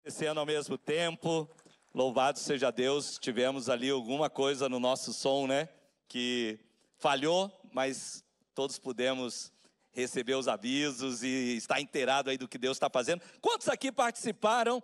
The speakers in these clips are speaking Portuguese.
Acontecendo ao mesmo tempo, louvado seja Deus, tivemos ali alguma coisa no nosso som, né, que falhou, mas todos pudemos receber os avisos e estar inteirado aí do que Deus está fazendo. Quantos aqui participaram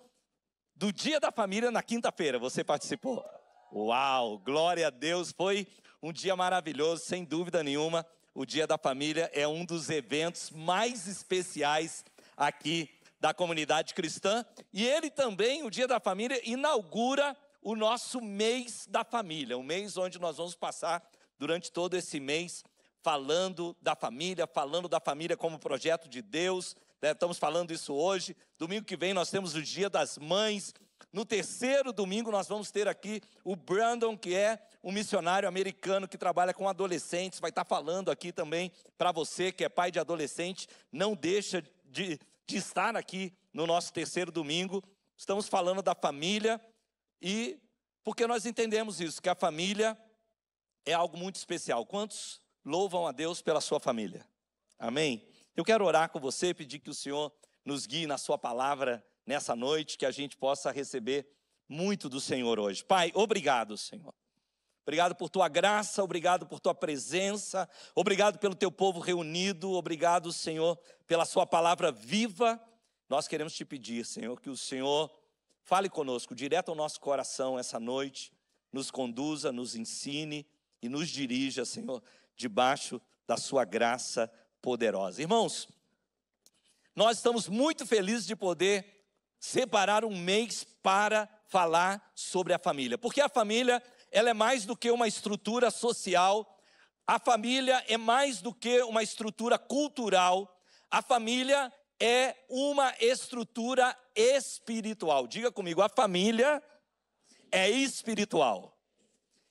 do Dia da Família na quinta-feira? Você participou? Uau, glória a Deus, foi um dia maravilhoso, sem dúvida nenhuma. O Dia da Família é um dos eventos mais especiais aqui da comunidade cristã, e ele também, o Dia da Família, inaugura o nosso mês da família, um mês onde nós vamos passar durante todo esse mês falando da família como projeto de Deus, né? Estamos falando isso hoje. Domingo que vem nós temos o Dia das Mães. No terceiro domingo nós vamos ter aqui o Brandon, que é um missionário americano que trabalha com adolescentes, vai estar falando aqui também para você que é pai de adolescente, não deixa de estar aqui no nosso terceiro domingo. Estamos falando da família, e porque nós entendemos isso, que a família é algo muito especial. Quantos louvam a Deus pela sua família? Amém? Eu quero orar com você, pedir que o Senhor nos guie na sua palavra nessa noite, que a gente possa receber muito do Senhor hoje. Pai, obrigado, Senhor. Obrigado por tua graça, obrigado por tua presença, obrigado pelo teu povo reunido, obrigado, Senhor, pela sua palavra viva. Nós queremos te pedir, Senhor, que o Senhor fale conosco, direto ao nosso coração essa noite, nos conduza, nos ensine e nos dirija, Senhor, debaixo da sua graça poderosa. Irmãos, nós estamos muito felizes de poder separar um mês para falar sobre a família, porque a família, ela é mais do que uma estrutura social, a família é mais do que uma estrutura cultural, a família é uma estrutura espiritual. Diga comigo, a família é espiritual.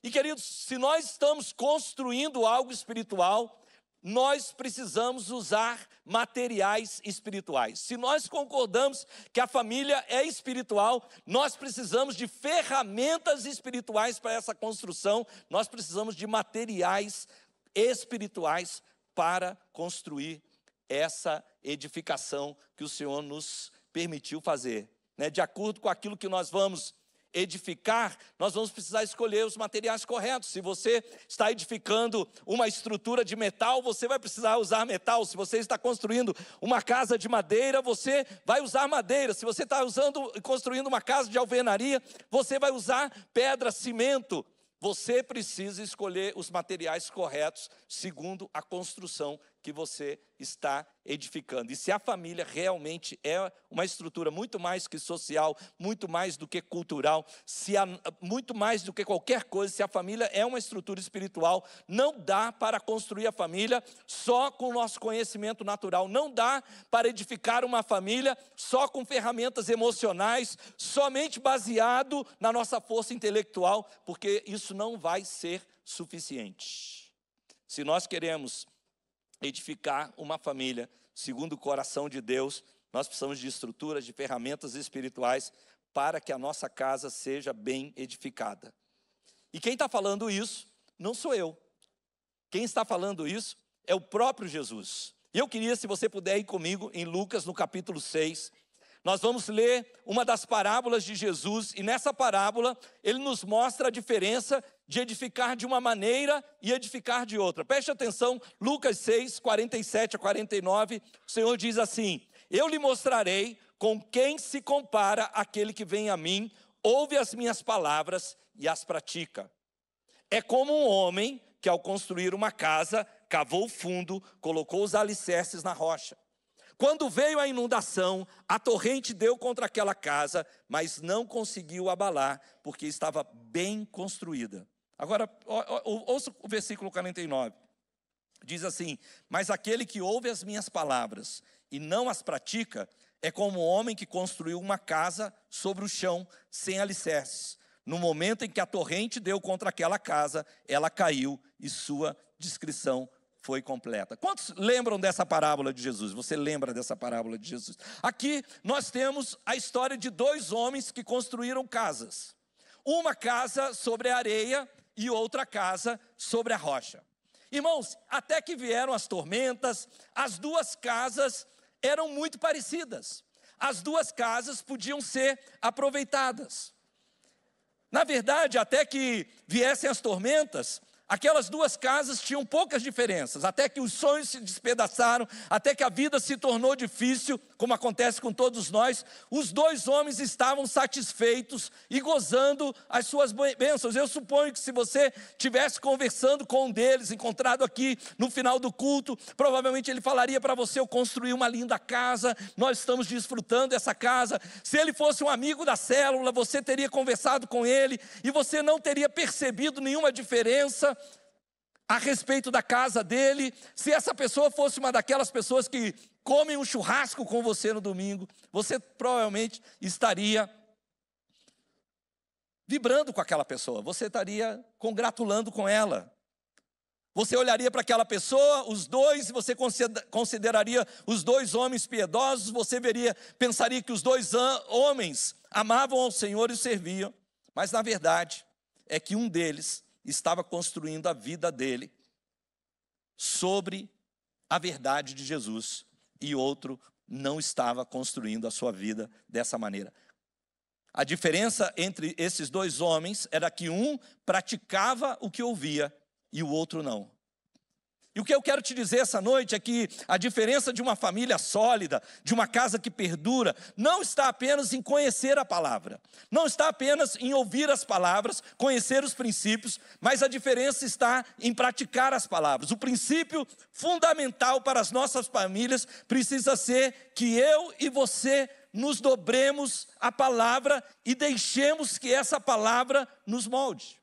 E queridos, se nós estamos construindo algo espiritual, nós precisamos usar materiais espirituais. Se nós concordamos que a família é espiritual, nós precisamos de ferramentas espirituais para essa construção, nós precisamos de materiais espirituais para construir essa edificação que o Senhor nos permitiu fazer, né? De acordo com aquilo que nós vamos edificar, nós vamos precisar escolher os materiais corretos. Se você está edificando uma estrutura de metal, você vai precisar usar metal. Se você está construindo uma casa de madeira, você vai usar madeira. Se você está construindo uma casa de alvenaria, você vai usar pedra, cimento. Você precisa escolher os materiais corretos segundo a construção que você está edificando. E se a família realmente é uma estrutura muito mais que social, muito mais do que cultural, muito mais do que qualquer coisa, se a família é uma estrutura espiritual, não dá para construir a família só com o nosso conhecimento natural, não dá para edificar uma família só com ferramentas emocionais, somente baseado na nossa força intelectual, porque isso não vai ser suficiente. Se nós queremos edificar uma família segundo o coração de Deus, nós precisamos de estruturas, de ferramentas espirituais para que a nossa casa seja bem edificada. E quem está falando isso não sou eu. Quem está falando isso é o próprio Jesus. E eu queria, se você puder ir comigo em Lucas, no capítulo 6, nós vamos ler uma das parábolas de Jesus, e nessa parábola ele nos mostra a diferença de edificar de uma maneira e edificar de outra. Preste atenção, Lucas 6, 47 a 49, o Senhor diz assim: eu lhe mostrarei com quem se compara aquele que vem a mim, ouve as minhas palavras e as pratica. É como um homem que, ao construir uma casa, cavou fundo, colocou os alicerces na rocha. Quando veio a inundação, a torrente deu contra aquela casa, mas não conseguiu abalar, porque estava bem construída. Agora, ouça o versículo 49. Diz assim: mas aquele que ouve as minhas palavras e não as pratica, é como um homem que construiu uma casa sobre o chão, sem alicerces. No momento em que a torrente deu contra aquela casa, ela caiu e sua destruição foi completa. Quantos lembram dessa parábola de Jesus? Você lembra dessa parábola de Jesus? Aqui nós temos a história de dois homens que construíram casas. Uma casa sobre a areia e outra casa sobre a rocha. Irmãos, até que vieram as tormentas, as duas casas eram muito parecidas. as duas casas podiam ser aproveitadas. Na verdade, até que viessem as tormentas, aquelas duas casas tinham poucas diferenças, até que os sonhos se despedaçaram, até que a vida se tornou difícil, como acontece com todos nós, os dois homens estavam satisfeitos e gozando as suas bênçãos. Eu suponho que se você estivesse conversando com um deles, encontrado aqui no final do culto, provavelmente ele falaria para você: eu construí uma linda casa, nós estamos desfrutando dessa casa. Se ele fosse um amigo da célula, você teria conversado com ele e você não teria percebido nenhuma diferença a respeito da casa dele. Se essa pessoa fosse uma daquelas pessoas que comem um churrasco com você no domingo, você provavelmente estaria vibrando com aquela pessoa, você estaria congratulando com ela. Você olharia para aquela pessoa, os dois, você consideraria os dois homens piedosos, você pensaria que os dois homens amavam ao Senhor e o serviam, mas na verdade é que um deles estava construindo a vida dele sobre a verdade de Jesus, e outro não estava construindo a sua vida dessa maneira. A diferença entre esses dois homens era que um praticava o que ouvia e o outro não. E o que eu quero te dizer essa noite é que a diferença de uma família sólida, de uma casa que perdura, não está apenas em conhecer a palavra, não está apenas em ouvir as palavras, conhecer os princípios, mas a diferença está em praticar as palavras. O princípio fundamental para as nossas famílias precisa ser que eu e você nos dobremos à palavra e deixemos que essa palavra nos molde.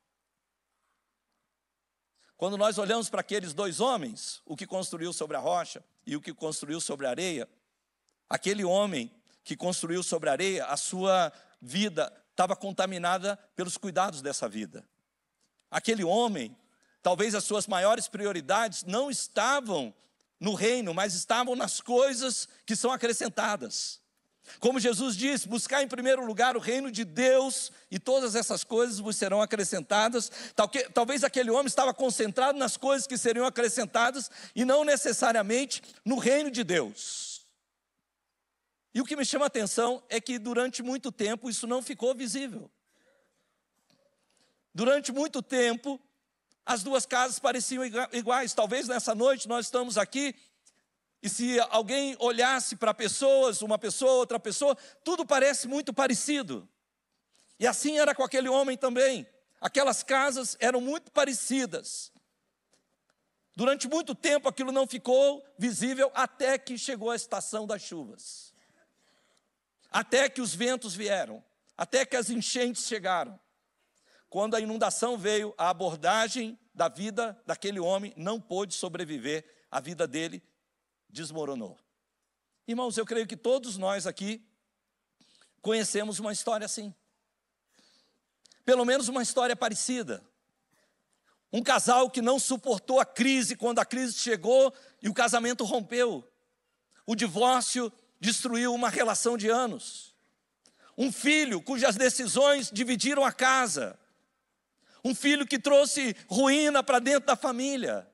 Quando nós olhamos para aqueles dois homens, o que construiu sobre a rocha e o que construiu sobre a areia, aquele homem que construiu sobre a areia, a sua vida estava contaminada pelos cuidados dessa vida. Aquele homem, talvez as suas maiores prioridades não estavam no reino, mas estavam nas coisas que são acrescentadas. Como Jesus disse: buscar em primeiro lugar o reino de Deus e todas essas coisas vos serão acrescentadas. Talvez aquele homem estava concentrado nas coisas que seriam acrescentadas e não necessariamente no reino de Deus. E o que me chama a atenção é que durante muito tempo isso não ficou visível. Durante muito tempo as duas casas pareciam iguais. Talvez nessa noite nós estamos aqui e se alguém olhasse para pessoas, uma pessoa, outra pessoa, tudo parece muito parecido. E assim era com aquele homem também. Aquelas casas eram muito parecidas. Durante muito tempo aquilo não ficou visível, até que chegou a estação das chuvas. Até que os ventos vieram, até que as enchentes chegaram. Quando a inundação veio, a abordagem da vida daquele homem não pôde sobreviver, a vida dele desmoronou. Irmãos, eu creio que todos nós aqui conhecemos uma história assim. Pelo menos uma história parecida. Um casal que não suportou a crise quando a crise chegou e o casamento rompeu. O divórcio destruiu uma relação de anos. Um filho cujas decisões dividiram a casa. Um filho que trouxe ruína para dentro da família.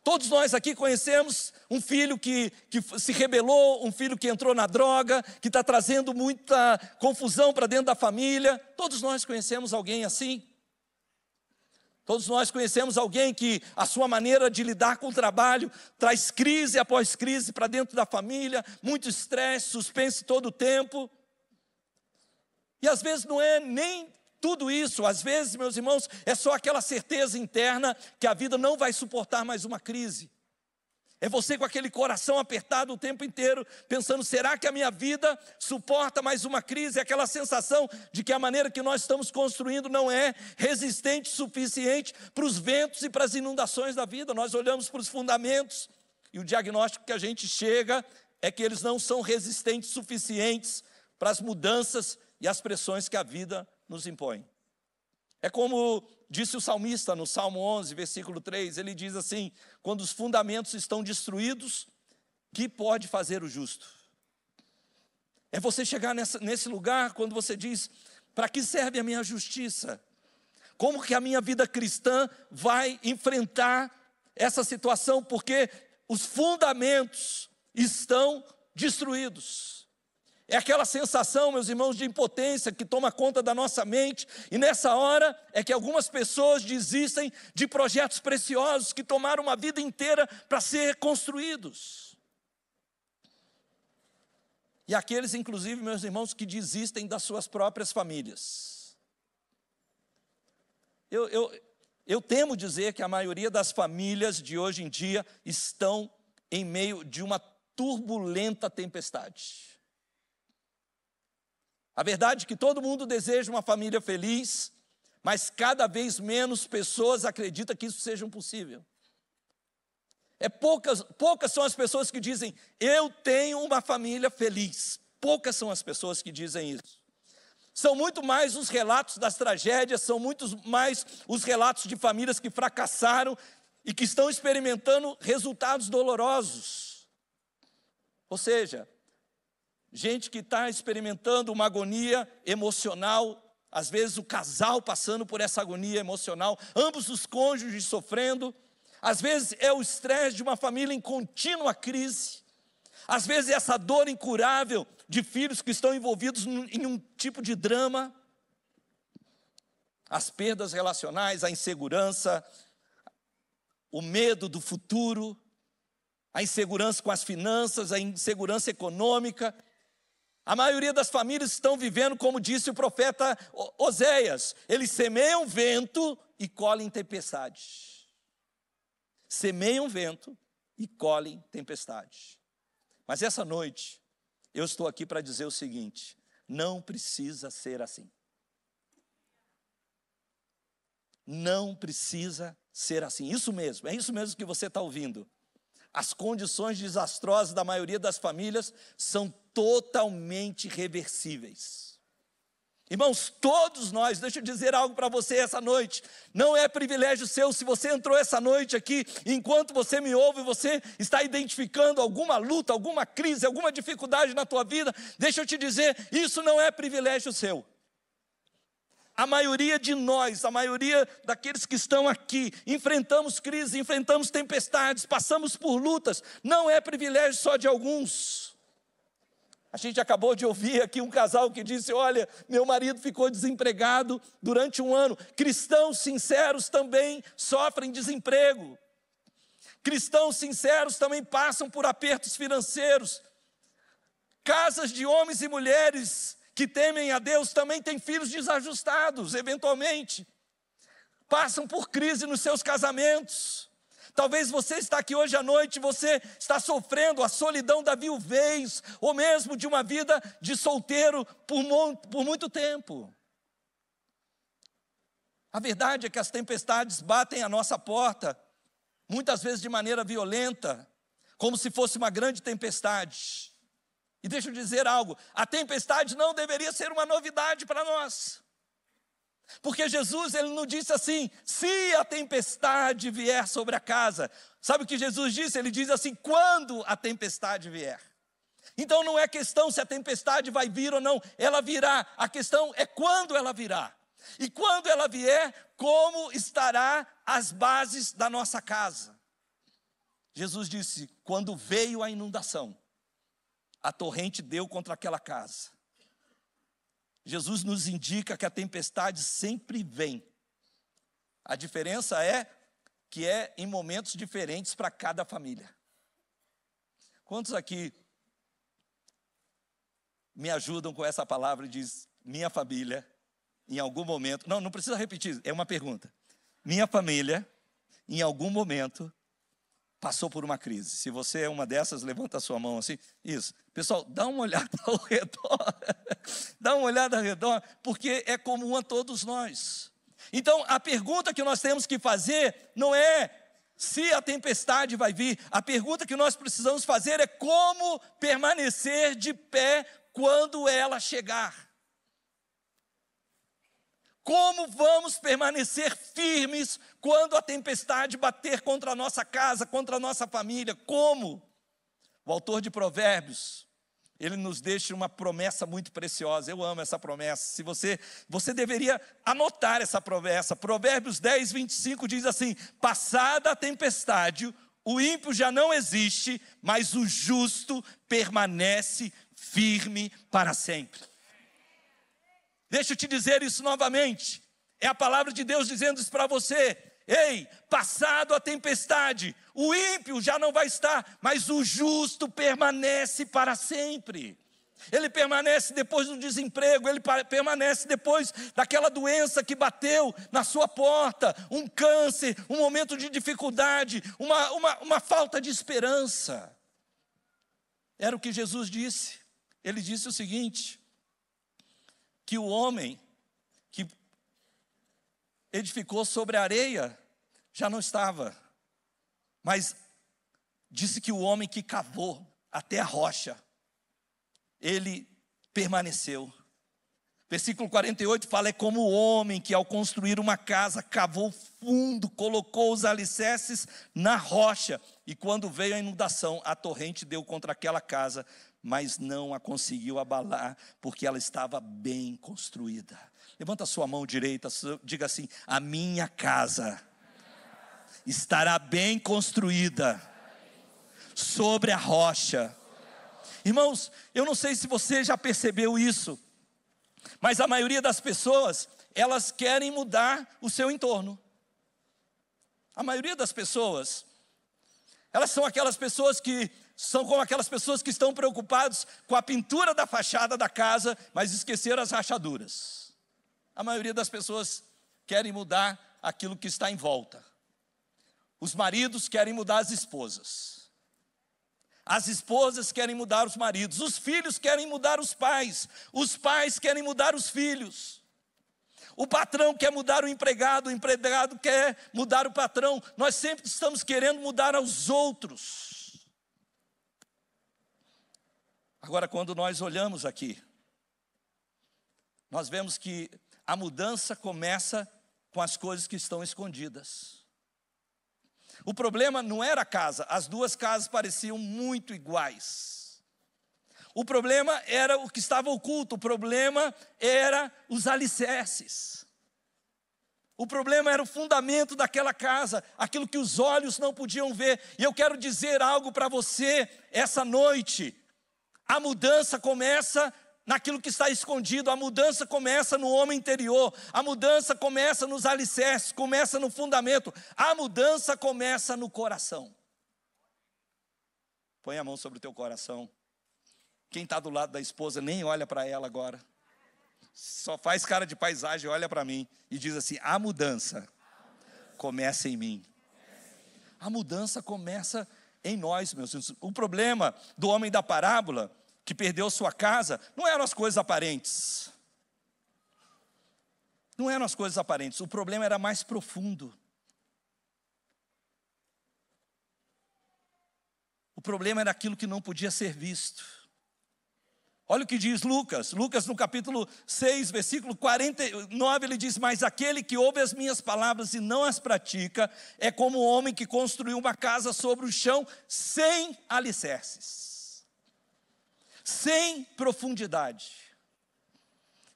Todos nós aqui conhecemos um filho que se rebelou, um filho que entrou na droga, que está trazendo muita confusão para dentro da família. Todos nós conhecemos alguém assim. Todos nós conhecemos alguém que a sua maneira de lidar com o trabalho traz crise após crise para dentro da família, muito estresse, suspense todo o tempo. E às vezes não é nem tudo isso, às vezes, meus irmãos, é só aquela certeza interna que a vida não vai suportar mais uma crise. É você com aquele coração apertado o tempo inteiro, pensando: será que a minha vida suporta mais uma crise? É aquela sensação de que a maneira que nós estamos construindo não é resistente o suficiente para os ventos e para as inundações da vida. Nós olhamos para os fundamentos e o diagnóstico que a gente chega é que eles não são resistentes suficientes para as mudanças e as pressões que a vida nos impõe. É como disse o salmista no Salmo 11, versículo 3, ele diz assim: quando os fundamentos estão destruídos, que pode fazer o justo? É você chegar nesse lugar quando você diz: para que serve a minha justiça? Como que a minha vida cristã vai enfrentar essa situação? Porque os fundamentos estão destruídos. É aquela sensação, meus irmãos, de impotência que toma conta da nossa mente. E nessa hora é que algumas pessoas desistem de projetos preciosos que tomaram uma vida inteira para ser construídos. E aqueles, inclusive, meus irmãos, que desistem das suas próprias famílias. Eu temo dizer que a maioria das famílias de hoje em dia estão em meio de uma turbulenta tempestade. A verdade é que todo mundo deseja uma família feliz, mas cada vez menos pessoas acreditam que isso seja possível. Poucas são as pessoas que dizem, eu tenho uma família feliz. Poucas são as pessoas que dizem isso. São muito mais os relatos das tragédias, são muito mais os relatos de famílias que fracassaram e que estão experimentando resultados dolorosos. Ou seja, gente que está experimentando uma agonia emocional, às vezes o casal passando por essa agonia emocional, ambos os cônjuges sofrendo, às vezes é o estresse de uma família em contínua crise, às vezes é essa dor incurável de filhos que estão envolvidos em um tipo de drama, as perdas relacionais, a insegurança, o medo do futuro, a insegurança com as finanças, a insegurança econômica. A maioria das famílias estão vivendo, como disse o profeta Oséias, eles semeiam vento e colhem tempestade. Semeiam vento e colhem tempestade. Mas essa noite, eu estou aqui para dizer o seguinte, não precisa ser assim. Não precisa ser assim. Isso mesmo, é isso mesmo que você está ouvindo. As condições desastrosas da maioria das famílias são totalmente reversíveis. Irmãos, todos nós, deixa eu dizer algo para você essa noite, não é privilégio seu, se você entrou essa noite aqui, enquanto você me ouve, você está identificando alguma luta, alguma crise, alguma dificuldade na tua vida, deixa eu te dizer, isso não é privilégio seu. A maioria de nós, a maioria daqueles que estão aqui, enfrentamos crises, enfrentamos tempestades, passamos por lutas, não é privilégio só de alguns. A gente acabou de ouvir aqui um casal que disse, olha, meu marido ficou desempregado durante um ano. Cristãos sinceros também sofrem desemprego. Cristãos sinceros também passam por apertos financeiros. Casas de homens e mulheres que temem a Deus também têm filhos desajustados, eventualmente. Passam por crise nos seus casamentos. Talvez você está aqui hoje à noite, você está sofrendo a solidão da viuvez, ou mesmo de uma vida de solteiro por muito tempo. A verdade é que as tempestades batem à nossa porta, muitas vezes de maneira violenta, como se fosse uma grande tempestade. E deixa eu dizer algo, a tempestade não deveria ser uma novidade para nós. Porque Jesus, ele não disse assim, se a tempestade vier sobre a casa. Sabe o que Jesus disse? Ele diz assim, quando a tempestade vier. Então não é questão se a tempestade vai vir ou não, ela virá. A questão é quando ela virá. E quando ela vier, como estará as bases da nossa casa? Jesus disse, quando veio a inundação, a torrente deu contra aquela casa. Jesus nos indica que a tempestade sempre vem. A diferença é que é em momentos diferentes para cada família. Quantos aqui me ajudam com essa palavra e diz, minha família, em algum momento... Não precisa repetir, é uma pergunta. Minha família, em algum momento, passou por uma crise. Se você é uma dessas, levanta a sua mão assim. Isso. Pessoal, dá uma olhada ao redor. Dá uma olhada ao redor, porque é comum a todos nós. Então, a pergunta que nós temos que fazer não é se a tempestade vai vir. A pergunta que nós precisamos fazer é como permanecer de pé quando ela chegar. Como vamos permanecer firmes quando a tempestade bater contra a nossa casa, contra a nossa família? Como? O autor de Provérbios, ele nos deixa uma promessa muito preciosa. Eu amo essa promessa. Se você deveria anotar essa promessa. Provérbios 10, 25 diz assim, passada a tempestade, o ímpio já não existe, mas o justo permanece firme para sempre. Deixa eu te dizer isso novamente. É a palavra de Deus dizendo isso para você. Ei, passado a tempestade, o ímpio já não vai estar, mas o justo permanece para sempre. Ele permanece depois do desemprego, ele permanece depois daquela doença que bateu na sua porta, um câncer, um momento de dificuldade, uma falta de esperança. Era o que Jesus disse. Ele disse o seguinte, que o homem que edificou sobre a areia já não estava, mas disse que o homem que cavou até a rocha, ele permaneceu. Versículo 48 fala, é como o homem que ao construir uma casa, cavou fundo, colocou os alicerces na rocha, e quando veio a inundação, a torrente deu contra aquela casa, mas não a conseguiu abalar, porque ela estava bem construída. Levanta a sua mão direita, diga assim, a minha casa estará bem construída sobre a rocha. Irmãos, eu não sei se você já percebeu isso, mas a maioria das pessoas, elas querem mudar o seu entorno. A maioria das pessoas, elas são aquelas pessoas que são como aquelas pessoas que estão preocupadas com a pintura da fachada da casa, mas esqueceram as rachaduras. A maioria das pessoas querem mudar aquilo que está em volta. Os maridos querem mudar as esposas. As esposas querem mudar os maridos. Os filhos querem mudar os pais querem mudar os filhos. O patrão quer mudar o empregado quer mudar o patrão. Nós sempre estamos querendo mudar aos outros. Agora, quando nós olhamos aqui, nós vemos que a mudança começa com as coisas que estão escondidas. O problema não era a casa, as duas casas pareciam muito iguais. O problema era o que estava oculto, o problema era os alicerces. O problema era o fundamento daquela casa, aquilo que os olhos não podiam ver. E eu quero dizer algo para você essa noite. A mudança começa naquilo que está escondido, a mudança começa no homem interior, a mudança começa nos alicerces, começa no fundamento, a mudança começa no coração. Põe a mão sobre o teu coração. Quem está do lado da esposa nem olha para ela agora, só faz cara de paisagem, olha para mim e diz assim, a mudança começa em mim. A mudança começa em nós, meus filhos. O problema do homem da parábola, que perdeu sua casa, não eram as coisas aparentes. Não eram as coisas aparentes, o problema era mais profundo. O problema era aquilo que não podia ser visto. Olha o que diz Lucas no capítulo 6, versículo 49, ele diz, mas aquele que ouve as minhas palavras e não as pratica, é como o homem que construiu uma casa sobre o chão sem alicerces. Sem profundidade,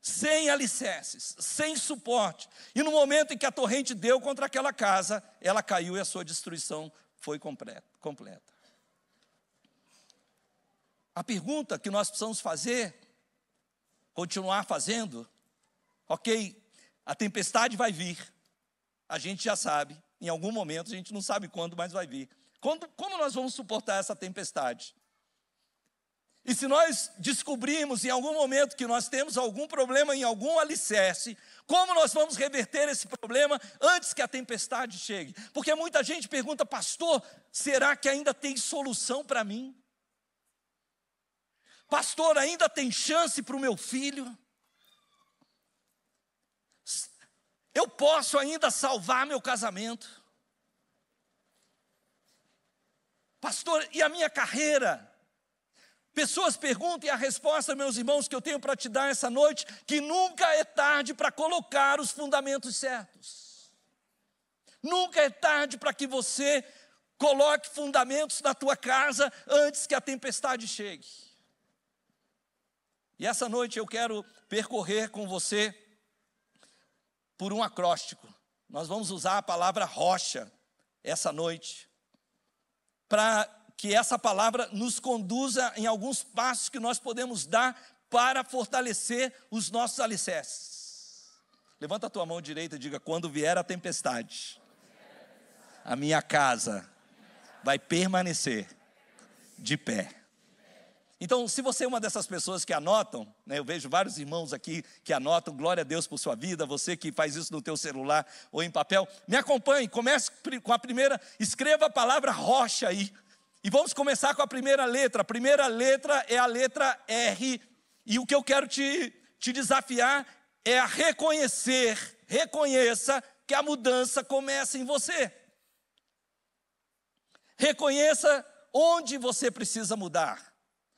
sem alicerces, sem suporte. E no momento em que a torrente deu contra aquela casa, ela caiu e a sua destruição foi completa. A pergunta que nós precisamos fazer, continuar fazendo, ok, a tempestade vai vir, a gente já sabe, em algum momento, a gente não sabe quando, mas vai vir. Como nós vamos suportar essa tempestade? E se nós descobrirmos em algum momento que nós temos algum problema em algum alicerce, como nós vamos reverter esse problema antes que a tempestade chegue? Porque muita gente pergunta, pastor, será que ainda tem solução para mim? Pastor, ainda tem chance para o meu filho? Eu posso ainda salvar meu casamento? Pastor, e a minha carreira? Pessoas perguntam e a resposta, meus irmãos, que eu tenho para te dar essa noite, que nunca é tarde para colocar os fundamentos certos. Nunca é tarde para que você coloque fundamentos na tua casa antes que a tempestade chegue. E essa noite eu quero percorrer com você por um acróstico. Nós vamos usar a palavra rocha essa noite, para que essa palavra nos conduza em alguns passos que nós podemos dar para fortalecer os nossos alicerces. Levanta a tua mão direita e diga: quando vier a tempestade, a minha casa vai permanecer de pé. Então, se você é uma dessas pessoas que anotam, né, eu vejo vários irmãos aqui que anotam, glória a Deus por sua vida, você que faz isso no teu celular ou em papel, me acompanhe, comece com a primeira, escreva a palavra rocha aí, e vamos começar com a primeira letra é a letra R, e o que eu quero te desafiar é a reconheça que a mudança começa em você. Reconheça onde você precisa mudar.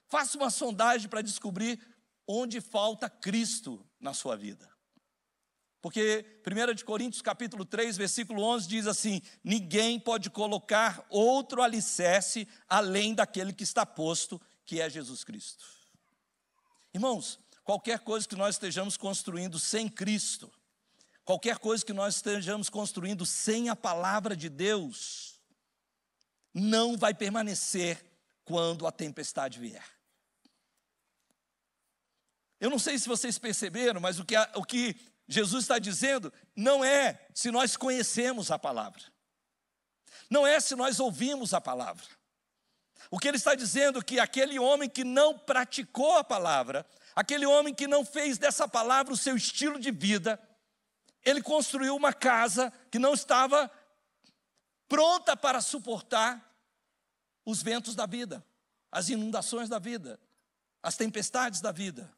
Faça uma sondagem para descobrir onde falta Cristo na sua vida. Porque 1 Coríntios capítulo 3, versículo 11 diz assim: ninguém pode colocar outro alicerce além daquele que está posto, que é Jesus Cristo. Irmãos, qualquer coisa que nós estejamos construindo sem Cristo, qualquer coisa que nós estejamos construindo sem a palavra de Deus, não vai permanecer quando a tempestade vier. Eu não sei se vocês perceberam, mas o que Jesus está dizendo não é se nós conhecemos a palavra, não é se nós ouvimos a palavra. O que ele está dizendo é que aquele homem que não praticou a palavra, aquele homem que não fez dessa palavra o seu estilo de vida, ele construiu uma casa que não estava pronta para suportar os ventos da vida, as inundações da vida, as tempestades da vida.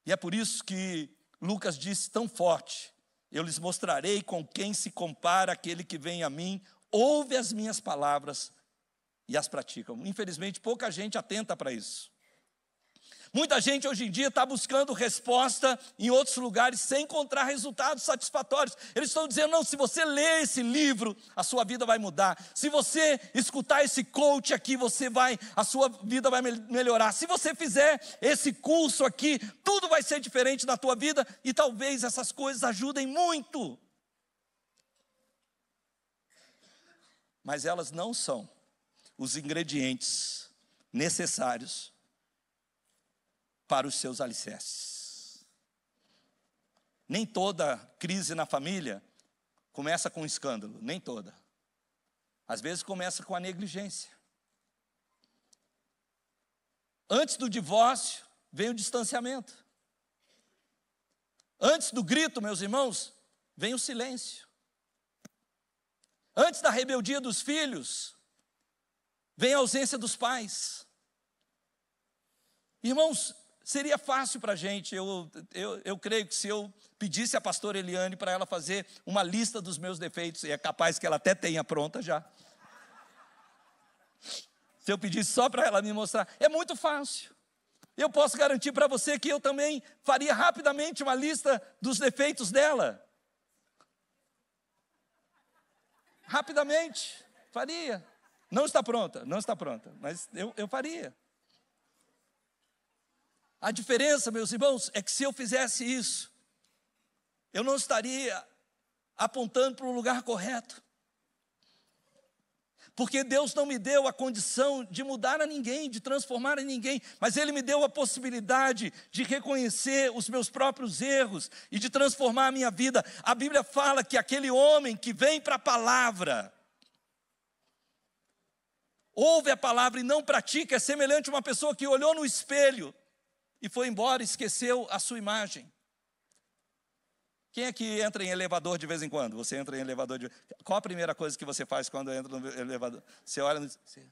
E é por isso que Lucas disse tão forte: eu lhes mostrarei com quem se compara aquele que vem a mim, ouve as minhas palavras e as pratica. Infelizmente, pouca gente atenta para isso. Muita gente hoje em dia está buscando resposta em outros lugares sem encontrar resultados satisfatórios. Eles estão dizendo: não, se você ler esse livro, a sua vida vai mudar. Se você escutar esse coach aqui, a sua vida vai melhorar. Se você fizer esse curso aqui, tudo vai ser diferente na tua vida. E talvez essas coisas ajudem muito. Mas elas não são os ingredientes necessários para os seus alicerces. Nem toda crise na família começa com um escândalo, nem toda. Às vezes começa com a negligência. Antes do divórcio, vem o distanciamento. Antes do grito, meus irmãos, vem o silêncio. Antes da rebeldia dos filhos, vem a ausência dos pais. Irmãos, seria fácil para a gente, eu creio que se eu pedisse à pastora Eliane para ela fazer uma lista dos meus defeitos, e é capaz que ela até tenha pronta já. Se eu pedisse só para ela me mostrar, é muito fácil. Eu posso garantir para você que eu também faria rapidamente uma lista dos defeitos dela. Rapidamente, faria. Não está pronta, mas eu faria. A diferença, meus irmãos, é que se eu fizesse isso, eu não estaria apontando para o lugar correto. Porque Deus não me deu a condição de mudar a ninguém, de transformar a ninguém, mas Ele me deu a possibilidade de reconhecer os meus próprios erros e de transformar a minha vida. A Bíblia fala que aquele homem que vem para a palavra, ouve a palavra e não pratica, é semelhante a uma pessoa que olhou no espelho e foi embora e esqueceu a sua imagem. Quem é que entra em elevador de vez em quando? Você entra em elevador de... Qual a primeira coisa que você faz quando entra no elevador? Você olha no... Espera,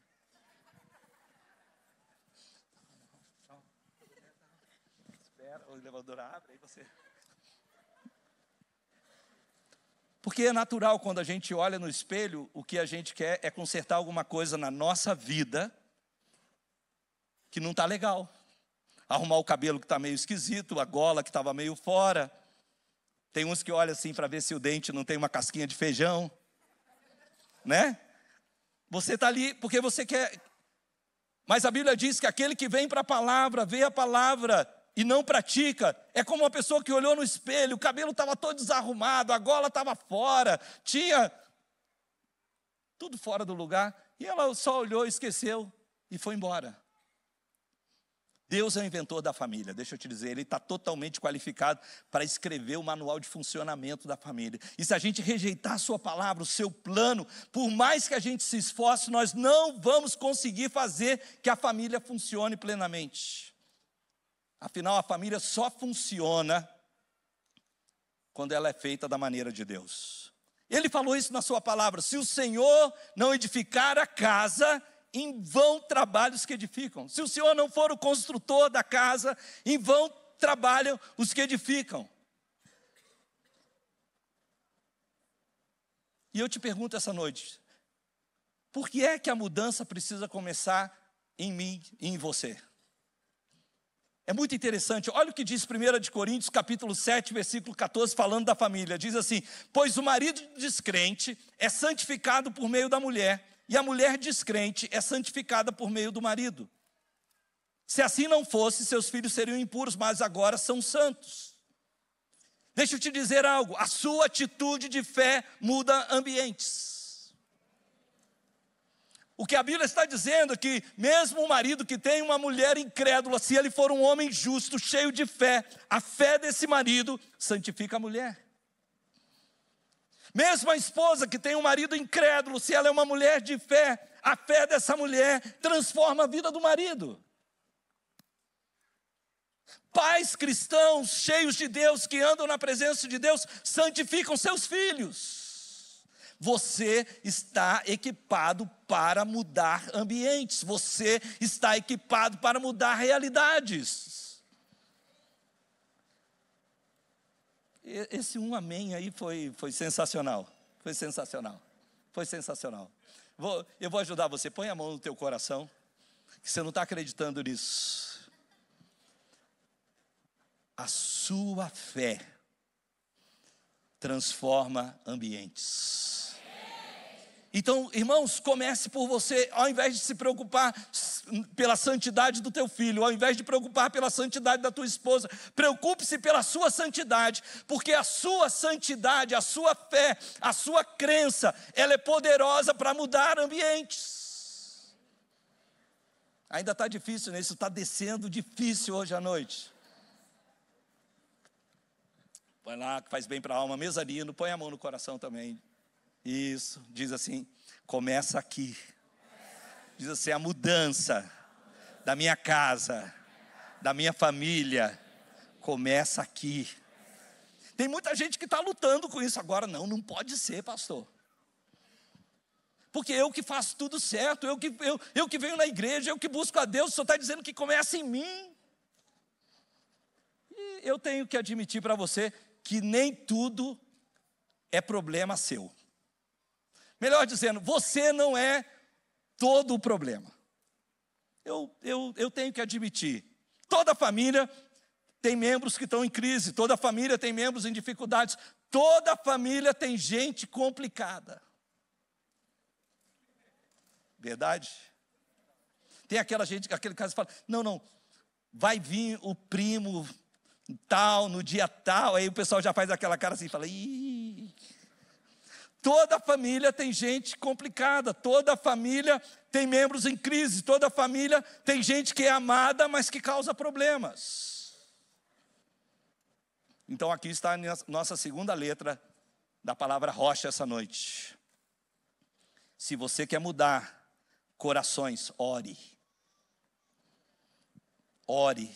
o elevador abre, aí você... Porque é natural, quando a gente olha no espelho, o que a gente quer é consertar alguma coisa na nossa vida que não está legal. Arrumar o cabelo que está meio esquisito, a gola que estava meio fora. Tem uns que olham assim para ver se o dente não tem uma casquinha de feijão. Né? Você está ali porque você quer... Mas a Bíblia diz que aquele que vem para a palavra, vê a palavra e não pratica, é como uma pessoa que olhou no espelho, o cabelo estava todo desarrumado, a gola estava fora, tinha tudo fora do lugar, E ela só olhou, esqueceu e foi embora. Deus é o inventor da família, deixa eu te dizer, Ele está totalmente qualificado para escrever o manual de funcionamento da família. E se a gente rejeitar a sua palavra, o seu plano, por mais que a gente se esforce, nós não vamos conseguir fazer que a família funcione plenamente. Afinal, a família só funciona quando ela é feita da maneira de Deus. Ele falou isso na sua palavra: se o Senhor não edificar a casa, em vão trabalhos que edificam. Se o Senhor não for o construtor da casa, em vão trabalham os que edificam. E eu te pergunto essa noite, por que é que a mudança precisa começar em mim e em você? É muito interessante, olha o que diz 1 Coríntios, capítulo 7, versículo 14, falando da família. Diz assim: pois o marido descrente é santificado por meio da mulher, e a mulher descrente é santificada por meio do marido. Se assim não fosse, seus filhos seriam impuros, mas agora são santos. Deixa eu te dizer algo, a sua atitude de fé muda ambientes. O que a Bíblia está dizendo é que mesmo um marido que tem uma mulher incrédula, se ele for um homem justo, cheio de fé, a fé desse marido santifica a mulher. Mesmo a esposa que tem um marido incrédulo, se ela é uma mulher de fé, a fé dessa mulher transforma a vida do marido. Pais cristãos cheios de Deus, que andam na presença de Deus, santificam seus filhos. Você está equipado para mudar ambientes, você está equipado para mudar realidades. Esse amém aí foi sensacional, foi sensacional, foi sensacional. Eu vou ajudar você, põe a mão no teu coração, que você não está acreditando nisso. A sua fé transforma ambientes. Então, irmãos, comece por você, ao invés de se preocupar pela santidade do teu filho, ao invés de preocupar pela santidade da tua esposa, preocupe-se pela sua santidade, porque a sua santidade, a sua fé, a sua crença, ela é poderosa para mudar ambientes. Ainda está difícil, né? Isso está descendo difícil hoje à noite. Põe lá, que faz bem para a alma, mezanino, põe a mão no coração também. Isso, diz assim, começa aqui. Diz assim, a mudança da minha casa, da minha família, começa aqui. Tem muita gente que está lutando com isso agora. Não pode ser, pastor. Porque eu que faço tudo certo, eu que venho na igreja, eu que busco a Deus, o Senhor está dizendo que começa em mim. E eu tenho que admitir para você que nem tudo é problema seu. Melhor dizendo, você não é todo o problema. Eu tenho que admitir, toda família tem membros que estão em crise, toda família tem membros em dificuldades, toda família tem gente complicada. Verdade? Tem aquela gente, aquele caso que fala, não, vai vir o primo tal, no dia tal, aí o pessoal já faz aquela cara assim, fala, ih. Toda família tem gente complicada, toda família tem membros em crise, toda família tem gente que é amada, mas que causa problemas. Então aqui está a nossa segunda letra da palavra rocha essa noite. Se você quer mudar corações, ore. Ore.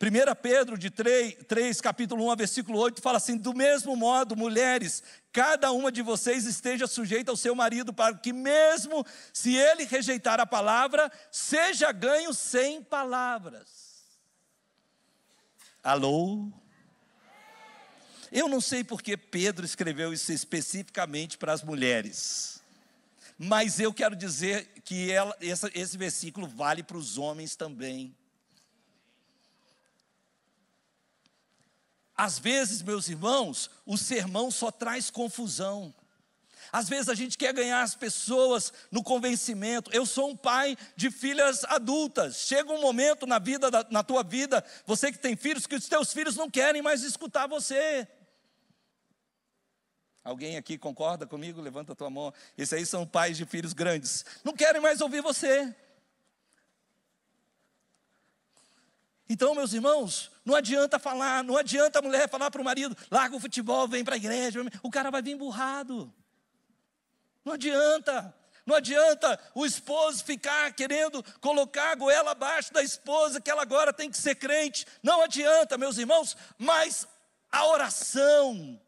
1 Pedro de 3, capítulo 1, versículo 8, fala assim, do mesmo modo, mulheres, cada uma de vocês esteja sujeita ao seu marido, para que mesmo se ele rejeitar a palavra, seja ganho sem palavras. Alô? Eu não sei porque Pedro escreveu isso especificamente para as mulheres, mas eu quero dizer que esse versículo vale para os homens também. Às vezes, meus irmãos, o sermão só traz confusão. Às vezes a gente quer ganhar as pessoas no convencimento. Eu sou um pai de filhas adultas. Chega um momento na tua vida, você que tem filhos, que os teus filhos não querem mais escutar você. Alguém aqui concorda comigo? Levanta a tua mão. Esses aí são pais de filhos grandes. Não querem mais ouvir você. Então, meus irmãos, não adianta falar, não adianta a mulher falar para o marido, larga o futebol, vem para a igreja. O cara vai vir emburrado. Não adianta. Não adianta o esposo ficar querendo colocar a goela abaixo da esposa, que ela agora tem que ser crente. Não adianta, meus irmãos, mas a oração,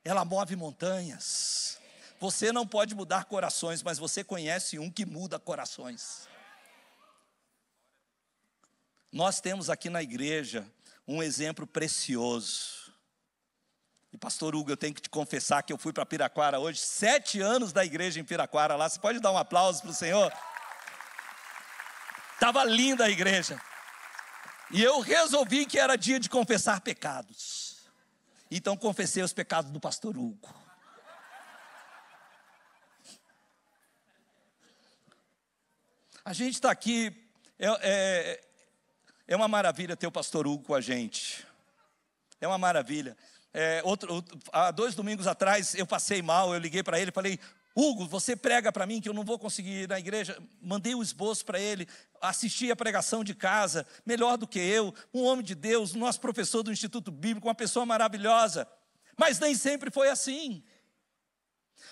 ela move montanhas. Você não pode mudar corações, mas você conhece um que muda corações. Nós temos aqui na igreja um exemplo precioso. E pastor Hugo, eu tenho que te confessar que eu fui para Piraquara hoje, 7 anos da igreja em Piraquara lá. Você pode dar um aplauso para o Senhor? Estava linda a igreja. E eu resolvi que era dia de confessar pecados. Então confessei os pecados do pastor Hugo. A gente está aqui, é uma maravilha ter o pastor Hugo com a gente. É uma maravilha. Há 2 domingos atrás eu passei mal, eu liguei para ele e falei, Hugo, você prega para mim que eu não vou conseguir ir na igreja. Mandei o esboço para ele, assisti a pregação de casa, melhor do que eu, um homem de Deus, nosso professor do Instituto Bíblico, uma pessoa maravilhosa. Mas nem sempre foi assim.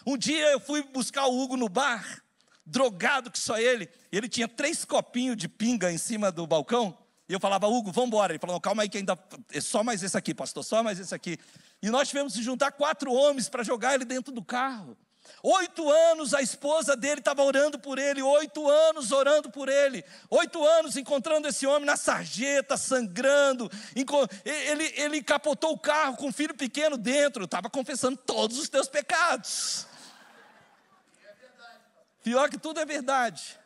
Um dia eu fui buscar o Hugo no bar, drogado que só ele tinha 3 copinhos de pinga em cima do balcão. E eu falava, Hugo, vamos embora. Ele falou, calma aí que ainda é só mais esse aqui, pastor, só mais esse aqui. E nós tivemos que juntar 4 homens para jogar ele dentro do carro. 8 anos a esposa dele estava orando por ele, 8 anos orando por ele. 8 anos encontrando esse homem na sarjeta, sangrando. Ele capotou o carro com um filho pequeno dentro. Estava confessando todos os teus pecados. Pior que tudo é verdade.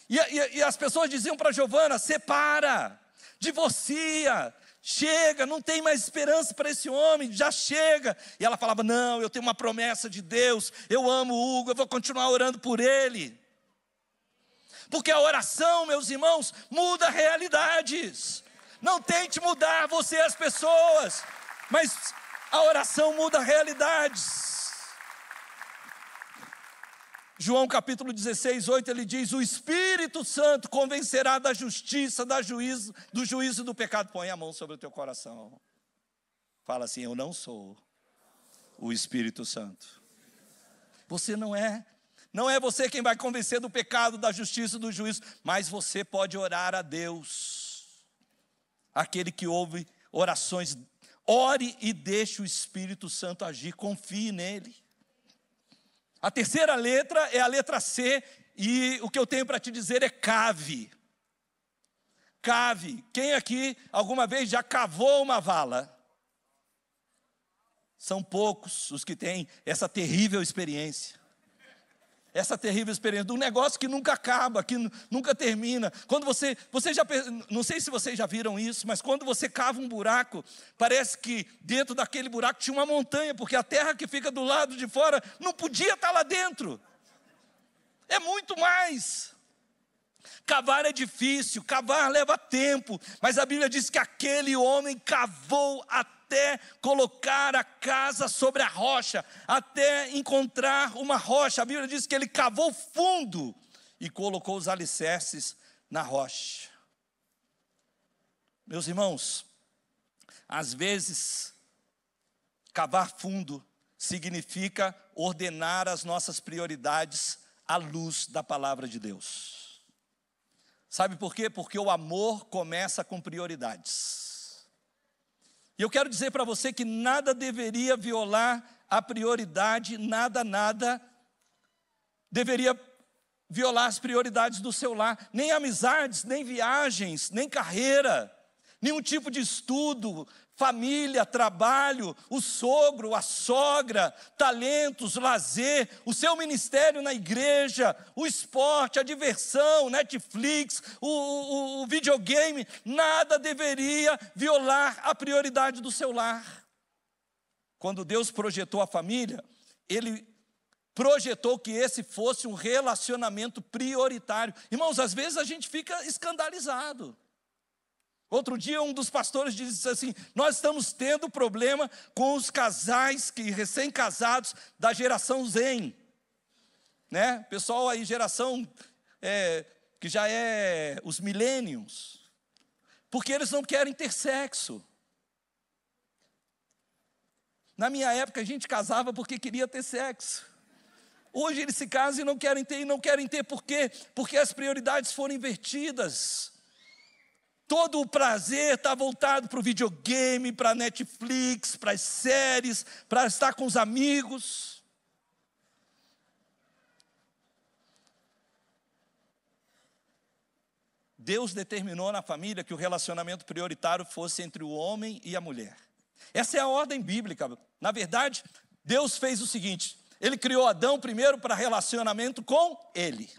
E as pessoas diziam para Giovana, separa, divorcia, chega, não tem mais esperança para esse homem, já chega. E ela falava, não, eu tenho uma promessa de Deus, eu amo o Hugo, eu vou continuar orando por ele. Porque a oração, meus irmãos, muda realidades. Não tente mudar você as pessoas, mas a oração muda realidades. João capítulo 16, 8, ele diz, o Espírito Santo convencerá da justiça, do juízo e do pecado. Põe a mão sobre o teu coração. Fala assim, eu não sou o Espírito Santo. Você não é você quem vai convencer do pecado, da justiça e do juízo, mas você pode orar a Deus. Aquele que ouve orações, ore e deixe o Espírito Santo agir, confie nele. A terceira letra é a letra C, e o que eu tenho para te dizer é cave. Cave. Quem aqui alguma vez já cavou uma vala? São poucos os que têm essa terrível experiência. Essa terrível experiência de um negócio que nunca acaba, que nunca termina. Quando você já, não sei se vocês já viram isso, mas quando você cava um buraco, parece que dentro daquele buraco tinha uma montanha, porque a terra que fica do lado de fora não podia estar lá dentro. É muito mais. Cavar é difícil, cavar leva tempo, mas a Bíblia diz que aquele homem cavou até colocar a casa sobre a rocha, até encontrar uma rocha. A Bíblia diz que ele cavou fundo e colocou os alicerces na rocha. Meus irmãos, às vezes, cavar fundo significa ordenar as nossas prioridades à luz da palavra de Deus. Sabe por quê? Porque o amor começa com prioridades. E eu quero dizer para você que nada deveria violar a prioridade, nada deveria violar as prioridades do seu lar. Nem amizades, nem viagens, nem carreira, nenhum tipo de estudo, família, trabalho, o sogro, a sogra, talentos, lazer, o seu ministério na igreja, o esporte, a diversão, Netflix, o videogame, nada deveria violar a prioridade do seu lar. Quando Deus projetou a família, Ele projetou que esse fosse um relacionamento prioritário. Irmãos, às vezes a gente fica escandalizado. Outro dia um dos pastores disse assim: nós estamos tendo problema com os casais recém-casados da geração Zen, né? Pessoal aí, geração que já é os millennials, porque eles não querem ter sexo. Na minha época a gente casava porque queria ter sexo. Hoje eles se casam e não querem ter por quê? Porque as prioridades foram invertidas. Todo o prazer está voltado para o videogame, para a Netflix, para as séries, para estar com os amigos. Deus determinou na família que o relacionamento prioritário fosse entre o homem e a mulher. Essa é a ordem bíblica. Na verdade, Deus fez o seguinte: Ele criou Adão primeiro para relacionamento com Ele.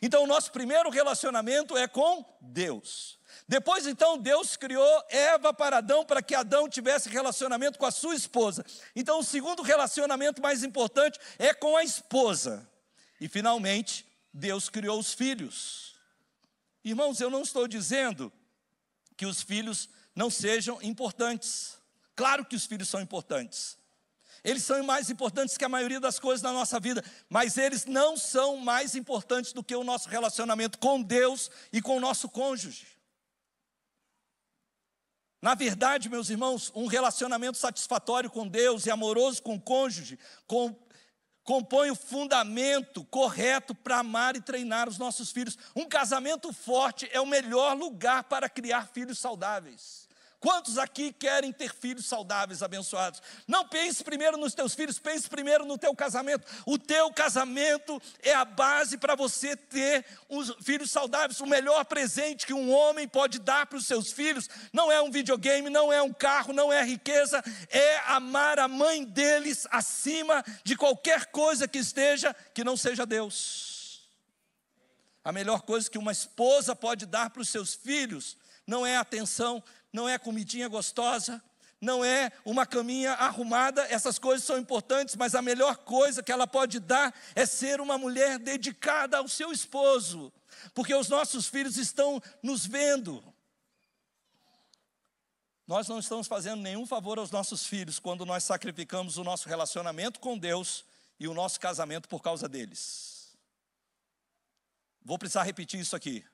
Então, o nosso primeiro relacionamento é com Deus. Depois, então, Deus criou Eva para Adão, para que Adão tivesse relacionamento com a sua esposa. Então, o segundo relacionamento mais importante é com a esposa. E, finalmente, Deus criou os filhos. Irmãos, eu não estou dizendo que os filhos não sejam importantes. Claro que os filhos são importantes. Eles são mais importantes que a maioria das coisas na nossa vida, mas eles não são mais importantes do que o nosso relacionamento com Deus e com o nosso cônjuge. Na verdade, meus irmãos, um relacionamento satisfatório com Deus e amoroso com o cônjuge compõe o fundamento correto para amar e treinar os nossos filhos. Um casamento forte é o melhor lugar para criar filhos saudáveis. Quantos aqui querem ter filhos saudáveis, abençoados? Não pense primeiro nos teus filhos, pense primeiro no teu casamento. O teu casamento é a base para você ter os filhos saudáveis. O melhor presente que um homem pode dar para os seus filhos não é um videogame, não é um carro, não é riqueza, é amar a mãe deles acima de qualquer coisa que não seja Deus. A melhor coisa que uma esposa pode dar para os seus filhos não é atenção, não é comidinha gostosa, não é uma caminha arrumada. Essas coisas são importantes, mas a melhor coisa que ela pode dar é ser uma mulher dedicada ao seu esposo, porque os nossos filhos estão nos vendo. Nós não estamos fazendo nenhum favor aos nossos filhos quando nós sacrificamos o nosso relacionamento com Deus e o nosso casamento por causa deles. Vou precisar repetir isso aqui.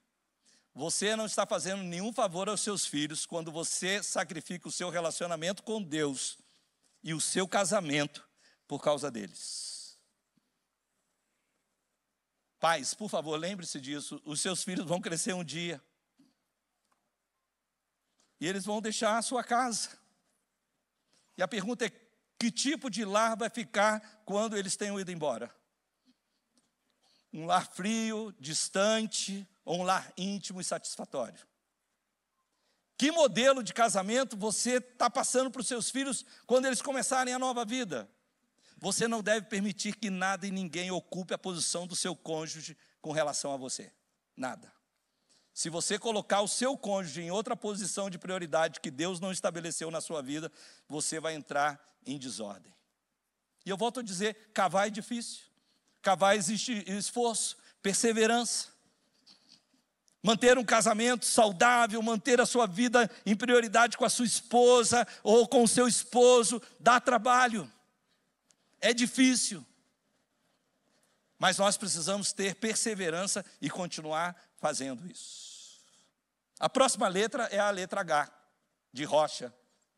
Você não está fazendo nenhum favor aos seus filhos quando você sacrifica o seu relacionamento com Deus e o seu casamento por causa deles. Pais, por favor, lembre-se disso. Os seus filhos vão crescer um dia. E eles vão deixar a sua casa. E a pergunta é: que tipo de lar vai ficar quando eles tenham ido embora? Um lar frio, distante, ou um lar íntimo e satisfatório? Que modelo de casamento você está passando para os seus filhos quando eles começarem a nova vida? Você não deve permitir que nada e ninguém ocupe a posição do seu cônjuge com relação a você. Nada. Se você colocar o seu cônjuge em outra posição de prioridade que Deus não estabeleceu na sua vida, você vai entrar em desordem. E eu volto a dizer, cavar é difícil. Cavar existe esforço, perseverança. Manter um casamento saudável, manter a sua vida em prioridade com a sua esposa ou com o seu esposo, dá trabalho. É difícil. Mas nós precisamos ter perseverança e continuar fazendo isso. A próxima letra é a letra H, de rocha.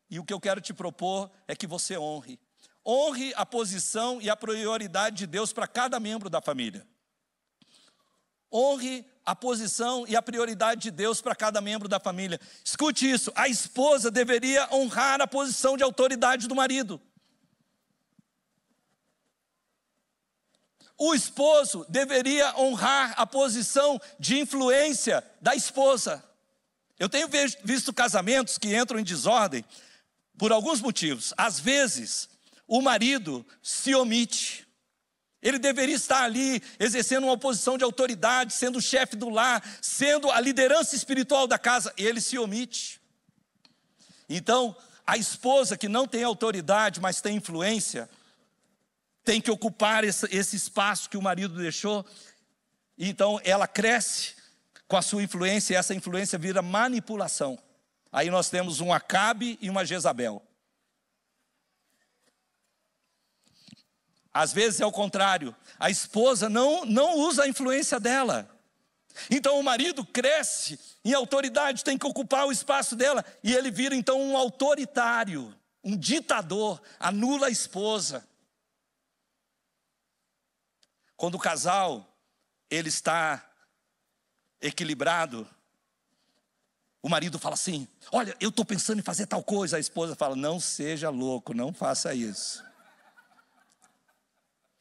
E o que eu quero te propor é que você honre. Honre a posição e a prioridade de Deus para cada membro da família. Honre a posição e a prioridade de Deus para cada membro da família. Escute isso: a esposa deveria honrar a posição de autoridade do marido. O esposo deveria honrar a posição de influência da esposa. Eu tenho visto casamentos que entram em desordem por alguns motivos. Às vezes, o marido se omite. Ele deveria estar ali exercendo uma posição de autoridade, sendo o chefe do lar, sendo a liderança espiritual da casa. Ele se omite. Então, a esposa que não tem autoridade, mas tem influência, tem que ocupar esse espaço que o marido deixou. Então, ela cresce com a sua influência, e essa influência vira manipulação. Aí nós temos um Acabe e uma Jezabel. Às vezes é o contrário, a esposa não usa a influência dela. Então o marido cresce em autoridade, tem que ocupar o espaço dela, e ele vira então um autoritário, um ditador, anula a esposa. Quando o casal ele está equilibrado, o marido fala assim: olha, eu estou pensando em fazer tal coisa. A esposa fala: não seja louco, não faça isso.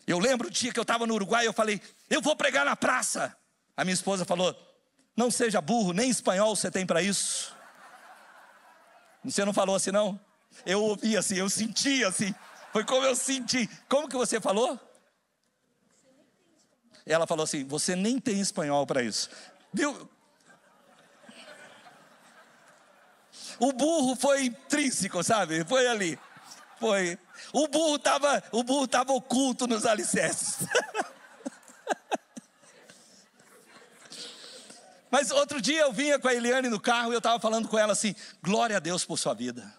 Eu lembro o dia que eu estava no Uruguai, eu falei: eu vou pregar na praça. A minha esposa falou: não seja burro, nem espanhol você tem para isso. Você não falou assim não? Eu ouvi assim, eu senti assim. Foi como eu senti. Como que você falou? Ela falou assim: você nem tem espanhol para isso. Viu? O burro foi intrínseco, sabe? Foi ali. Foi. O burro estava oculto nos alicerces. Mas outro dia eu vinha com a Eliane no carro e eu estava falando com ela assim: glória a Deus por sua vida.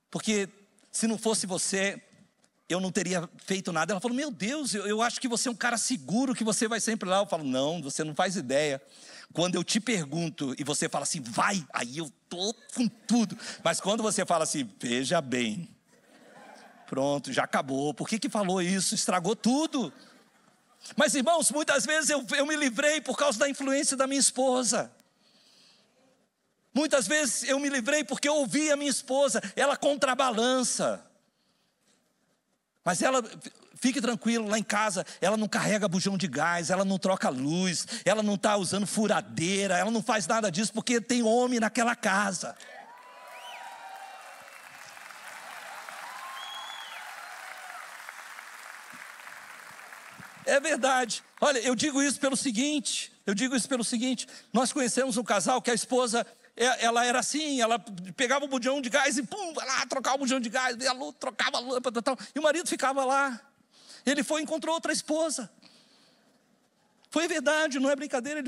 Porque se não fosse você, eu não teria feito nada. Ela falou: meu Deus, eu acho que você é um cara seguro, que você vai sempre lá. Eu falo: não, você não faz ideia. Quando eu te pergunto e você fala assim, vai, aí eu estou com tudo. Mas quando você fala assim, veja bem, pronto, já acabou. Por que falou isso? Estragou tudo. Mas irmãos, muitas vezes eu me livrei por causa da influência da minha esposa. Muitas vezes eu me livrei porque eu ouvi a minha esposa, ela contrabalança. Mas ela, fique tranquilo, lá em casa, ela não carrega bujão de gás, ela não troca luz, ela não está usando furadeira, ela não faz nada disso, porque tem homem naquela casa. É verdade. Olha, eu digo isso pelo seguinte, nós conhecemos um casal que a esposa, ela era assim, ela pegava o bujão de gás e pum, vai lá, trocava o bujão de gás, e a luz, trocava a lâmpada e tal, e o marido ficava lá. Ele foi e encontrou outra esposa. Foi verdade, não é brincadeira,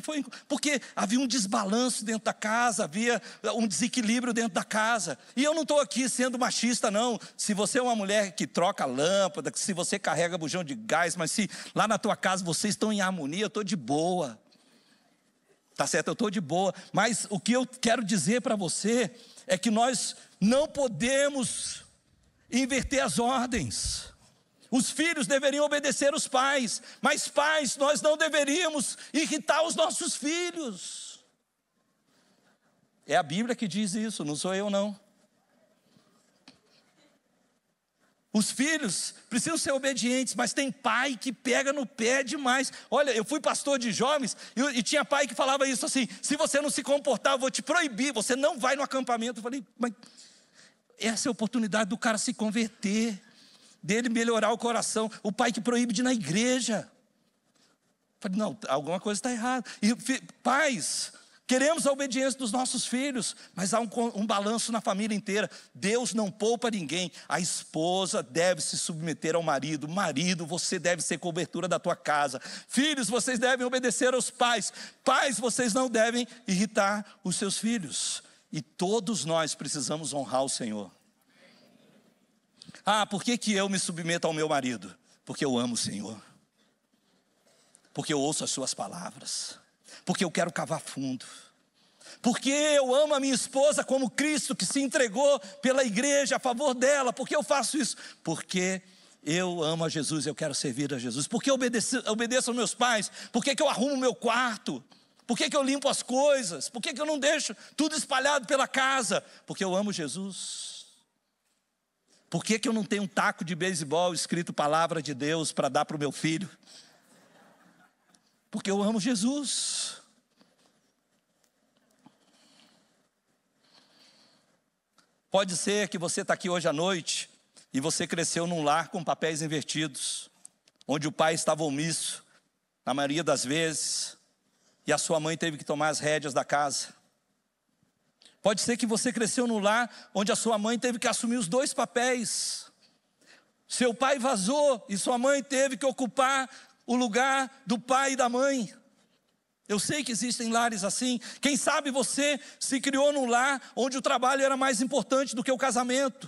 porque havia um desbalanço dentro da casa, havia um desequilíbrio dentro da casa. E eu não estou aqui sendo machista não. Se você é uma mulher que troca lâmpada, se você carrega bujão de gás, mas se lá na tua casa vocês estão em harmonia, eu estou de boa. Tá certo, eu estou de boa. Mas o que eu quero dizer para você é que nós não podemos inverter as ordens. Os filhos deveriam obedecer os pais, mas pais, nós não deveríamos irritar os nossos filhos. É a Bíblia que diz isso, não sou eu não. Os filhos precisam ser obedientes, mas tem pai que pega no pé demais. Olha, eu fui pastor de jovens e tinha pai que falava isso assim: se você não se comportar, eu vou te proibir, você não vai no acampamento. Eu falei: mas essa é a oportunidade do cara se converter, dele melhorar o coração. O pai que proíbe de ir na igreja. Eu falei: não, alguma coisa está errada. E pais, queremos a obediência dos nossos filhos, mas há um balanço na família inteira. Deus não poupa ninguém. A esposa deve se submeter ao marido. Marido, você deve ser cobertura da tua casa. Filhos, vocês devem obedecer aos pais. Pais, vocês não devem irritar os seus filhos. E todos nós precisamos honrar o Senhor. Ah, por que eu me submeto ao meu marido? Porque eu amo o Senhor. Porque eu ouço as suas palavras. Porque eu quero cavar fundo. Porque eu amo a minha esposa como Cristo, que se entregou pela igreja a favor dela. Por que eu faço isso? Porque eu amo a Jesus, eu quero servir a Jesus. Porque eu obedeço aos meus pais. Por que eu arrumo o meu quarto? Por que eu limpo as coisas? Por que eu não deixo tudo espalhado pela casa? Porque eu amo Jesus. Por que eu não tenho um taco de beisebol escrito palavra de Deus para dar para o meu filho? Porque eu amo Jesus. Pode ser que você está aqui hoje à noite e você cresceu num lar com papéis invertidos, onde o pai estava omisso, na maioria das vezes, e a sua mãe teve que tomar as rédeas da casa. Pode ser que você cresceu num lar onde a sua mãe teve que assumir os dois papéis. Seu pai vazou e sua mãe teve que ocupar o lugar do pai e da mãe. Eu sei que existem lares assim. Quem sabe você se criou num lar onde o trabalho era mais importante do que o casamento.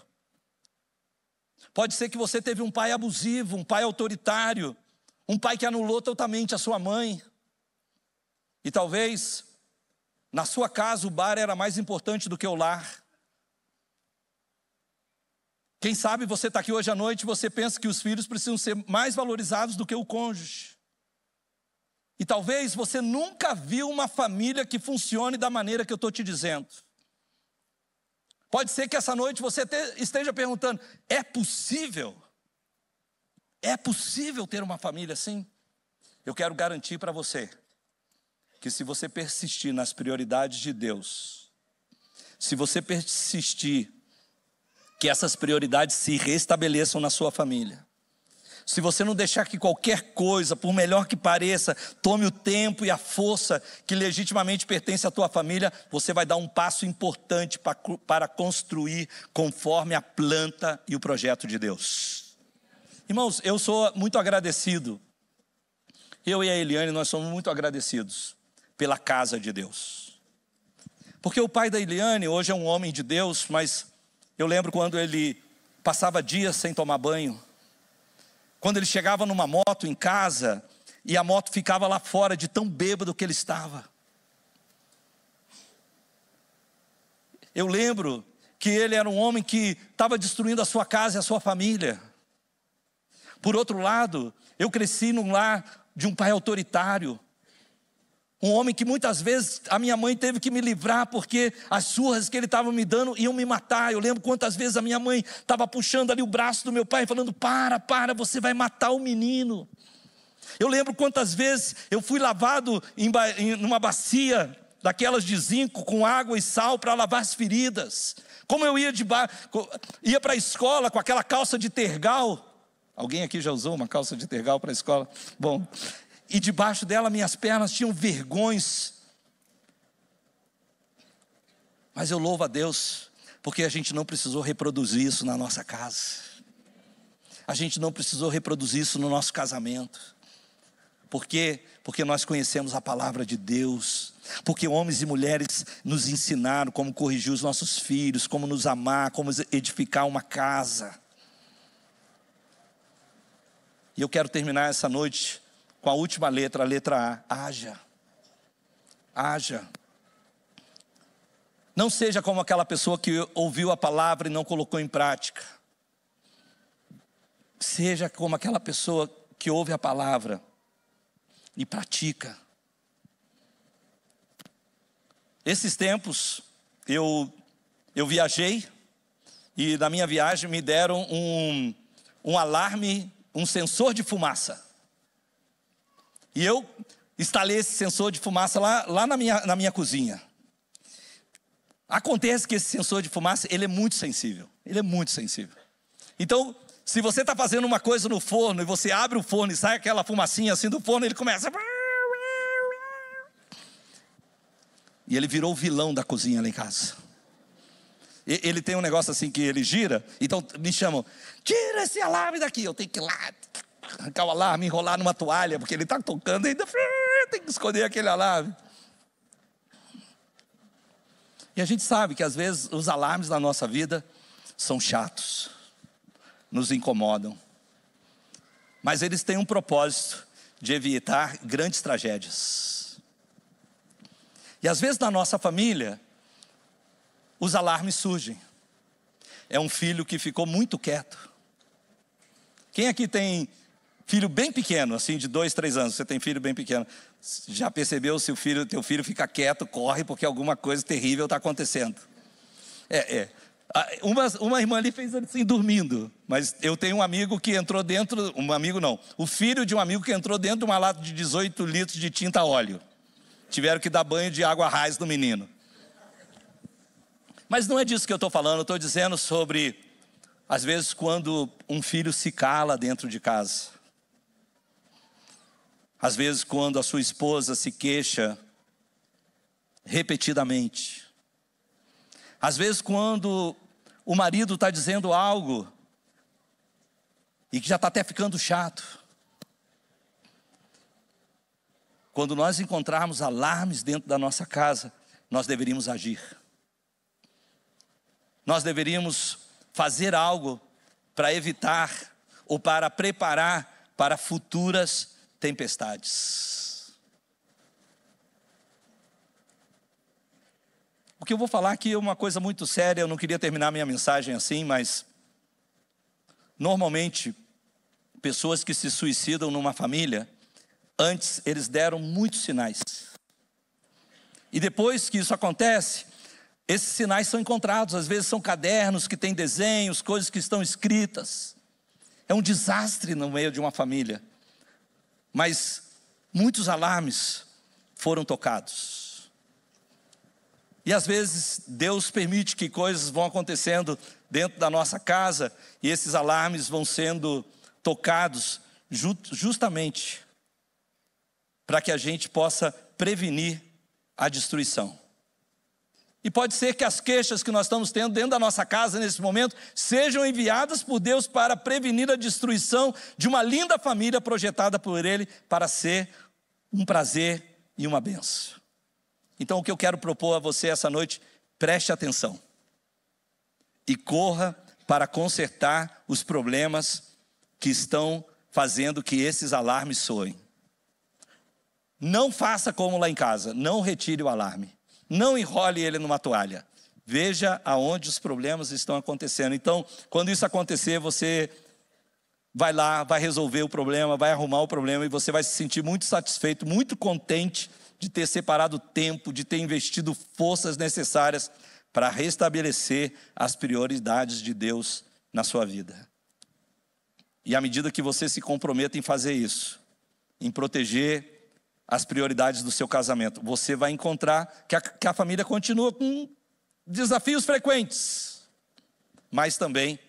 Pode ser que você teve um pai abusivo, um pai autoritário, um pai que anulou totalmente a sua mãe. E talvez, na sua casa, o bar era mais importante do que o lar. Quem sabe você está aqui hoje à noite e você pensa que os filhos precisam ser mais valorizados do que o cônjuge. E talvez você nunca viu uma família que funcione da maneira que eu estou te dizendo. Pode ser que essa noite você esteja perguntando, é possível? É possível ter uma família assim? Eu quero garantir para você, que se você persistir nas prioridades de Deus, se você persistir, que essas prioridades se restabeleçam na sua família. Se você não deixar que qualquer coisa, por melhor que pareça, tome o tempo e a força que legitimamente pertence à tua família, você vai dar um passo importante para construir conforme a planta e o projeto de Deus. Irmãos, eu sou muito agradecido. Eu e a Eliane, nós somos muito agradecidos pela casa de Deus. Porque o pai da Eliane hoje é um homem de Deus, mas eu lembro quando ele passava dias sem tomar banho. Quando ele chegava numa moto em casa e a moto ficava lá fora de tão bêbado que ele estava. Eu lembro que ele era um homem que estava destruindo a sua casa e a sua família. Por outro lado, eu cresci num lar de um pai autoritário. Um homem que muitas vezes a minha mãe teve que me livrar porque as surras que ele estava me dando iam me matar. Eu lembro quantas vezes a minha mãe estava puxando ali o braço do meu pai, falando, para, você vai matar o menino. Eu lembro quantas vezes eu fui lavado numa bacia daquelas de zinco com água e sal para lavar as feridas. Como eu ia para a escola com aquela calça de tergal. Alguém aqui já usou uma calça de tergal para a escola? Bom... E debaixo dela minhas pernas tinham vergões. Mas eu louvo a Deus, porque a gente não precisou reproduzir isso na nossa casa. A gente não precisou reproduzir isso no nosso casamento. Por quê? Porque nós conhecemos a palavra de Deus. Porque homens e mulheres nos ensinaram como corrigir os nossos filhos, como nos amar, como edificar uma casa. E eu quero terminar essa noite com a última letra, a letra A. Haja. Haja. Não seja como aquela pessoa que ouviu a palavra e não colocou em prática. Seja como aquela pessoa que ouve a palavra e pratica. Esses tempos, eu viajei e na minha viagem me deram um alarme, um sensor de fumaça. E eu instalei esse sensor de fumaça lá na minha cozinha. Acontece que esse sensor de fumaça, ele é muito sensível. Ele é muito sensível. Então, se você está fazendo uma coisa no forno, e você abre o forno e sai aquela fumacinha assim do forno, ele começa... E ele virou o vilão da cozinha lá em casa. Ele tem um negócio assim que ele gira, então me chamam, tira esse alarme daqui, eu tenho que ir lá... arrancar o alarme, enrolar numa toalha, porque ele está tocando ainda, tem que esconder aquele alarme. E a gente sabe que às vezes os alarmes na nossa vida são chatos, nos incomodam. Mas eles têm um propósito de evitar grandes tragédias. E às vezes na nossa família, os alarmes surgem. É um filho que ficou muito quieto. Quem aqui tem filho bem pequeno, assim de 2, 3 anos, você tem filho bem pequeno, já percebeu se teu filho fica quieto, corre porque alguma coisa terrível está acontecendo. Uma irmã ali fez assim dormindo, mas eu tenho um amigo que entrou dentro, o filho de um amigo que entrou dentro de uma lata de 18 litros de tinta a óleo. Tiveram que dar banho de água raiz no menino. Mas não é disso que eu estou falando, eu estou dizendo sobre, às vezes, quando um filho se cala dentro de casa. Às vezes, quando a sua esposa se queixa repetidamente. Às vezes, quando o marido está dizendo algo e que já está até ficando chato. quando nós encontrarmos alarmes dentro da nossa casa, nós deveríamos agir. Nós deveríamos fazer algo para evitar ou para preparar para futuras tempestades. O que eu vou falar aqui é uma coisa muito séria, eu não queria terminar minha mensagem assim, mas normalmente pessoas que se suicidam numa família, antes eles deram muitos sinais. E depois que isso acontece, esses sinais são encontrados, às vezes são cadernos que têm desenhos, coisas que estão escritas. É um desastre no meio de uma família. Mas muitos alarmes foram tocados. E às vezes Deus permite que coisas vão acontecendo dentro da nossa casa e esses alarmes vão sendo tocados justamente para que a gente possa prevenir a destruição. E pode ser que as queixas que nós estamos tendo dentro da nossa casa nesse momento sejam enviadas por Deus para prevenir a destruição de uma linda família projetada por Ele para ser um prazer e uma bênção. Então o que eu quero propor a você essa noite, preste atenção e corra para consertar os problemas que estão fazendo que esses alarmes soem. Não faça como lá em casa, não retire o alarme. Não enrole ele numa toalha. Veja aonde os problemas estão acontecendo. Então, quando isso acontecer, você vai lá, vai resolver o problema, vai arrumar o problema e você vai se sentir muito satisfeito, muito contente de ter separado tempo, de ter investido forças necessárias para restabelecer as prioridades de Deus na sua vida. E à medida que você se comprometa em fazer isso, em proteger as prioridades do seu casamento, você vai encontrar que a família continua com desafios frequentes, mas também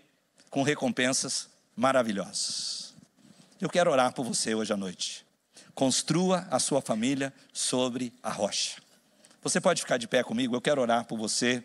com recompensas maravilhosas. Eu quero orar por você hoje à noite. Construa a sua família sobre a rocha. Você pode ficar de pé comigo? Eu quero orar por você.